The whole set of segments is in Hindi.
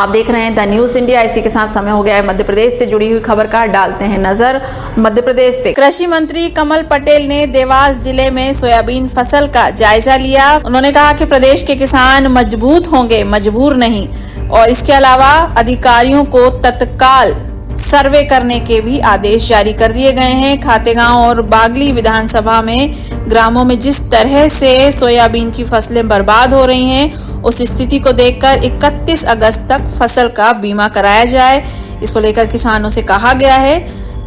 आप देख रहे हैं द न्यूज इंडिया। इसी के साथ समय हो गया है मध्य प्रदेश से जुड़ी हुई खबर का। डालते हैं नजर मध्य प्रदेश पे। कृषि मंत्री कमल पटेल ने देवास जिले में सोयाबीन फसल का जायजा लिया। उन्होंने कहा कि प्रदेश के किसान मजबूत होंगे, मजबूर नहीं। और इसके अलावा अधिकारियों को तत्काल सर्वे करने के भी आदेश जारी कर दिए गए हैं। खातेगांव और बागली विधानसभा में ग्रामों में जिस तरह से सोयाबीन की फसलें बर्बाद हो रही हैं, उस स्थिति को देखकर 31 अगस्त तक फसल का बीमा कराया जाए। इसको लेकर किसानों से कहा गया है।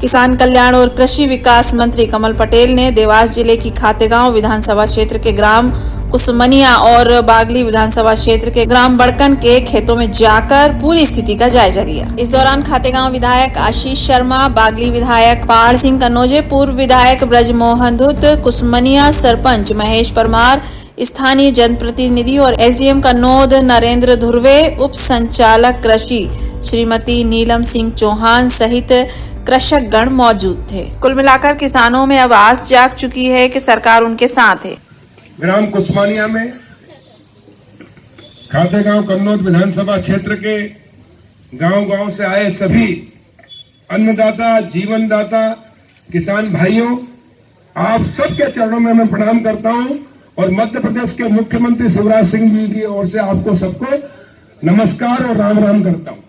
किसान कल्याण और कृषि विकास मंत्री कमल पटेल ने देवास जिले की खातेगांव विधानसभा क्षेत्र के ग्राम कुसमनिया और बागली विधानसभा क्षेत्र के ग्राम बड़कन के खेतों में जाकर पूरी स्थिति का जायजा लिया। इस दौरान खातेगांव विधायक आशीष शर्मा, बागली विधायक पहाड़ सिंह कन्नौजे, पूर्व विधायक ब्रजमोहन धूत, कुसमनिया सरपंच महेश परमार, स्थानीय जनप्रतिनिधि और एसडीएम कन्नौद नरेंद्र धुर्वे, उप संचालक कृषि श्रीमती नीलम सिंह चौहान सहित कृषक गण मौजूद थे। कुल मिलाकर किसानों में अब आस जाग चुकी है कि सरकार उनके साथ है। ग्राम कुसमानिया में खातेगांव कन्नौज विधानसभा क्षेत्र के गांव-गांव से आए सभी अन्नदाता, जीवनदाता, किसान भाइयों, आप सबके चरणों में मैं प्रणाम करता हूं और मध्य प्रदेश के मुख्यमंत्री शिवराज सिंह जी की ओर से आपको सबको नमस्कार और राम राम करता हूं।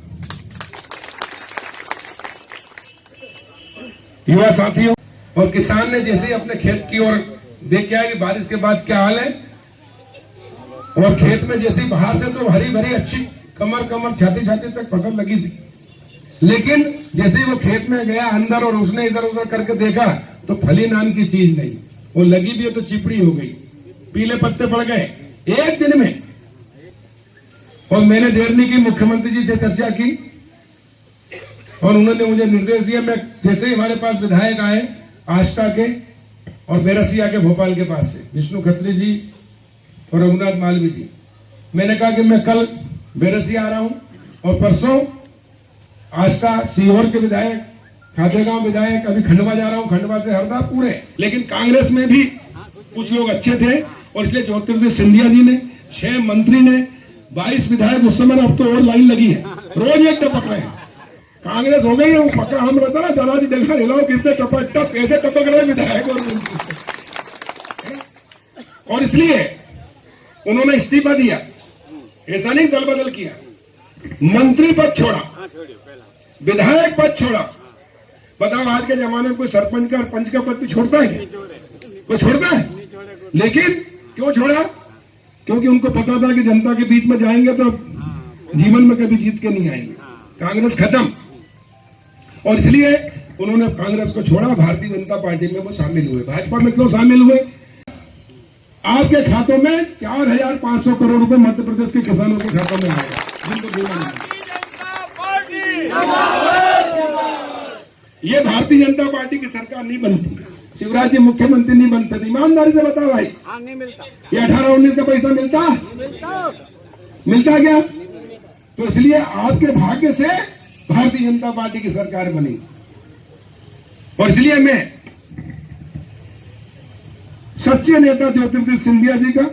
युवा साथियों और किसान ने जैसे अपने खेत की ओर देख के आए कि बारिश के बाद क्या हाल है, और खेत में जैसे बाहर से तो हरी भरी अच्छी कमर छाती तक फसल लगी थी, लेकिन जैसे ही वो खेत में गया अंदर और उसने इधर उधर करके देखा तो फली नाम की चीज नहीं, वो लगी भी है तो चिपड़ी हो गई, पीले पत्ते पड़ गए एक दिन में। और मैंने देर नहीं की, मुख्यमंत्री जी से चर्चा की और उन्होंने मुझे निर्देश दिया। मैं जैसे ही हमारे पास विधायक आए आष्टा के और बेरसिया के भोपाल के पास से, विष्णु खत्री जी और रघुनाथ मालवी जी, मैंने कहा कि मैं कल बेरसिया आ रहा हूं और परसों आष्टा सीहोर के विधायक, खातेगांव विधायक, अभी खंडवा जा रहा हूं, खंडवा से हरदा पूरे। लेकिन कांग्रेस में भी कुछ लोग अच्छे थे और इसलिए ज्योतिर्दित्य सिंधिया जी ने, 6 मंत्री ने, 22 विधायक उस समय, अब तो और लाइन लगी है, रोज एक टपक रहे हैं। कांग्रेस हो गई है, वो पक्का हम रहता ना, दादाजी देखा हिलाओ किसने टपक कैसे टपक रहे विधायक और इसलिए उन्होंने इस्तीफा दिया। ऐसा नहीं दल बदल किया, मंत्री पद छोड़ा, विधायक पद छोड़ा। बताओ आज के जमाने में कोई सरपंच का और पंच का पद भी छोड़ता है क्या? कोई छोड़ता है? लेकिन क्यों छोड़ा? क्योंकि उनको पता था कि जनता के बीच में जाएंगे तो जीवन में कभी जीत के नहीं आएंगे, कांग्रेस खत्म। और इसलिए उन्होंने कांग्रेस को छोड़ा, भारतीय जनता पार्टी में वो शामिल हुए। भाजपा में क्यों शामिल हुए? आपके खातों में 4,500 करोड़ रुपए मध्य प्रदेश के किसानों के खातों में आएगा, जिनको बीमा नहीं। ये भारतीय जनता पार्टी की सरकार नहीं बनती, शिवराज जी मुख्यमंत्री नहीं बनते। ईमानदारी से बताओ भाई, नहीं मिलता। ये 18-19 का पैसा मिलता क्या? तो इसलिए आपके भाग्य से भारतीय जनता पार्टी की सरकार बनी और इसलिए मैं सच्चे नेता ज्योतिर्दित्य सिंधिया जी का,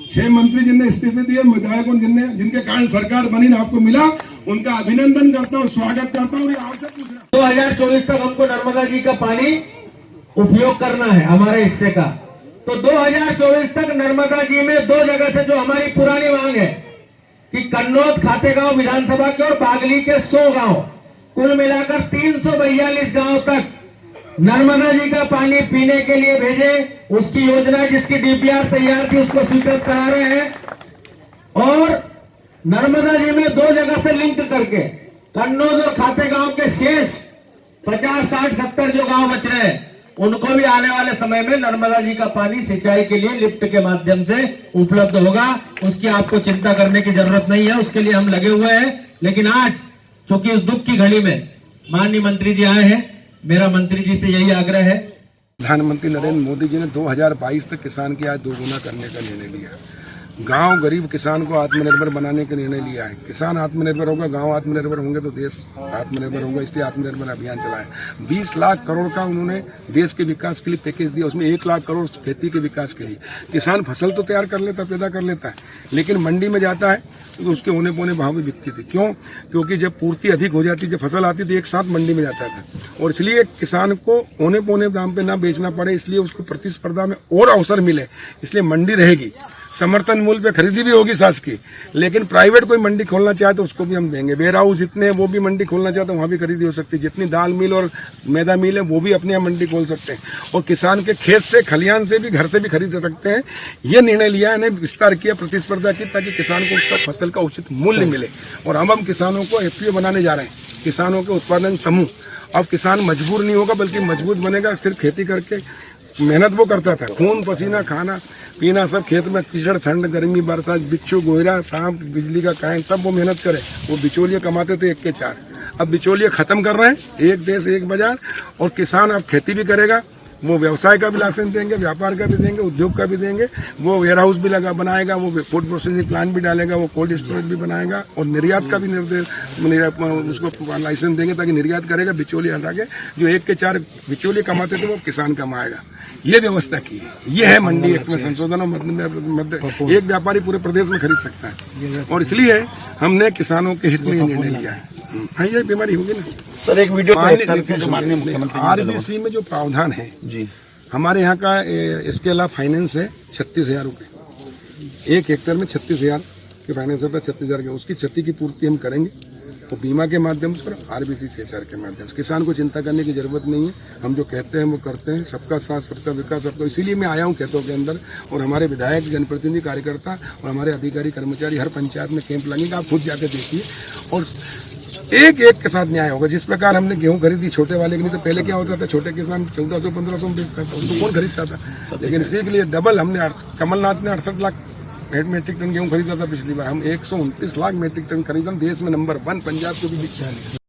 6 मंत्री जिनने इस्तीफे दिए, विधायकों जिनके कारण सरकार बनी ना आपको मिला, उनका अभिनंदन करता हूं, स्वागत करता हूं। आपसे पूछ रहा हूं, 2024 तक हमको नर्मदा जी का पानी उपयोग करना है हमारे हिस्से का। तो 2024 तक नर्मदा जी में 2 जगह से जो हमारी पुरानी मांग है कि कन्नौज खातेगांव विधानसभा के और बागली के 100 गांव, कुल मिलाकर 342 गांव तक नर्मदा जी का पानी पीने के लिए भेजे। उसकी योजना जिसकी डीपीआर तैयार थी उसको स्वीकृत करा रहे हैं और नर्मदा जी में 2 जगह से लिंक करके कन्नौज और खातेगांव के शेष 50, 60, 70 जो गांव बच रहे हैं उनको भी आने वाले समय में नर्मदा जी का पानी सिंचाई के लिए लिफ्ट के माध्यम से उपलब्ध होगा। उसकी आपको चिंता करने की जरूरत नहीं है, उसके लिए हम लगे हुए हैं। लेकिन आज चूंकि इस दुख की घड़ी में माननीय मंत्री जी आए हैं, मेरा मंत्री जी से यही आग्रह है। प्रधानमंत्री नरेंद्र मोदी जी ने 2022 तक किसान की आय 2 गुना करने का निर्णय लिया। गांव गरीब किसान को आत्मनिर्भर बनाने का निर्णय लिया है। किसान आत्मनिर्भर होगा, गांव आत्मनिर्भर होंगे तो देश आत्मनिर्भर होगा, इसलिए आत्मनिर्भर अभियान चलाया। 20 लाख करोड़ का उन्होंने देश के विकास के लिए पैकेज दिया, उसमें 1 लाख करोड़ खेती के विकास के लिए। किसान फसल तो तैयार कर लेता, पैदा कर लेता है, लेकिन मंडी में जाता है तो उसके होने पौने भाव में बिकती थी। क्यों? क्योंकि जब पूर्ति अधिक हो जाती, जब फसल आती तो एक साथ मंडी में जाता था, और इसलिए किसान को होने पौने दाम पे ना बेचना पड़े, इसलिए उसको प्रतिस्पर्धा में और अवसर मिले, इसलिए मंडी रहेगी। समर्थन मूल्य पे खरीदी भी होगी सास की, लेकिन प्राइवेट कोई मंडी खोलना चाहे तो उसको भी हम देंगे। वेयर हाउस जितने हैं वो भी मंडी खोलना चाहते हैं, वहाँ भी खरीदी हो सकती है। जितनी दाल मिल और मैदा मिल है वो भी अपने यहाँ मंडी खोल सकते हैं, और किसान के खेत से, खलियान से भी, घर से भी खरीद सकते हैं। ये निर्णय लिया है, इन्हें विस्तार किया, प्रतिस्पर्धा की, ताकि किसान को उसका फसल का उचित मूल्य मिले। और हम किसानों को एफपीओ बनाने जा रहे हैं, किसानों के उत्पादन समूह। अब किसान मजबूर नहीं होगा, बल्कि मजबूत बनेगा। सिर्फ खेती करके मेहनत वो करता था, खून पसीना खाना पीना सब खेत में, कीचड़, ठंड, गर्मी, बरसात, बिच्छू, गोहरा, सांप, बिजली का करंट, सब वो मेहनत करे। वो बिचौलिए कमाते थे 1 के 4, अब बिचौलिए खत्म कर रहे हैं। एक देश एक बाजार, और किसान अब खेती भी करेगा, वो व्यवसाय का भी लाइसेंस देंगे, व्यापार का भी देंगे, उद्योग का भी देंगे, वो वेयर हाउस भी बनाएगा, वो फूड प्रोसेसिंग प्लांट भी डालेगा, वो कोल्ड स्टोरेज भी बनाएगा, और निर्यात का भी उसको लाइसेंस देंगे ताकि निर्यात करेगा। बिचौलिए हटा के जो 1 के 4 बिचौलिए कमाते थे वो किसान कमाएगा। ये व्यवस्था की है। ये है मंडी एक्ट में संशोधन, और एक व्यापारी पूरे प्रदेश में खरीद सकता है, और इसलिए हमने किसानों के हित में ये निर्णय लिया है। हाँ, ये बीमारी होगी ना सर। एक वीडियो आरबीसी में जो प्रावधान है जी, हमारे यहाँ का इसके अलावा फाइनेंस है 36,000 रुपये। 1 हेक्टेयर में 36,000 के फाइनेंस होता है, 36,000 के, उसकी क्षति की पूर्ति हम करेंगे, तो बीमा के माध्यम से और आरबीसी 6,000 के माध्यम से। किसान को चिंता करने की जरूरत नहीं है, हम जो कहते हैं वो करते हैं। सबका साथ, सबका विकास, सबका। इसीलिए मैं आया हूँ खेतों के अंदर, और हमारे विधायक, जनप्रतिनिधि, कार्यकर्ता और हमारे अधिकारी कर्मचारी हर पंचायत में कैंप लगेंगे। आप खुद जाके देखिए, और एक एक के साथ न्याय होगा। जिस प्रकार हमने गेहूं खरीदी छोटे वाले के लिए, तो पहले क्या होता था, छोटे किसान 1400-1500 में बेचता था, उसको कौन खरीदता था। लेकिन इसी के लिए डबल हमने, कमलनाथ ने 68 लाख मेट्रिक टन गेहूं खरीदा था पिछली बार, हम 129 लाख मेट्रिक टन खरीदा। देश में नंबर 1 पंजाब को भी दिखा है।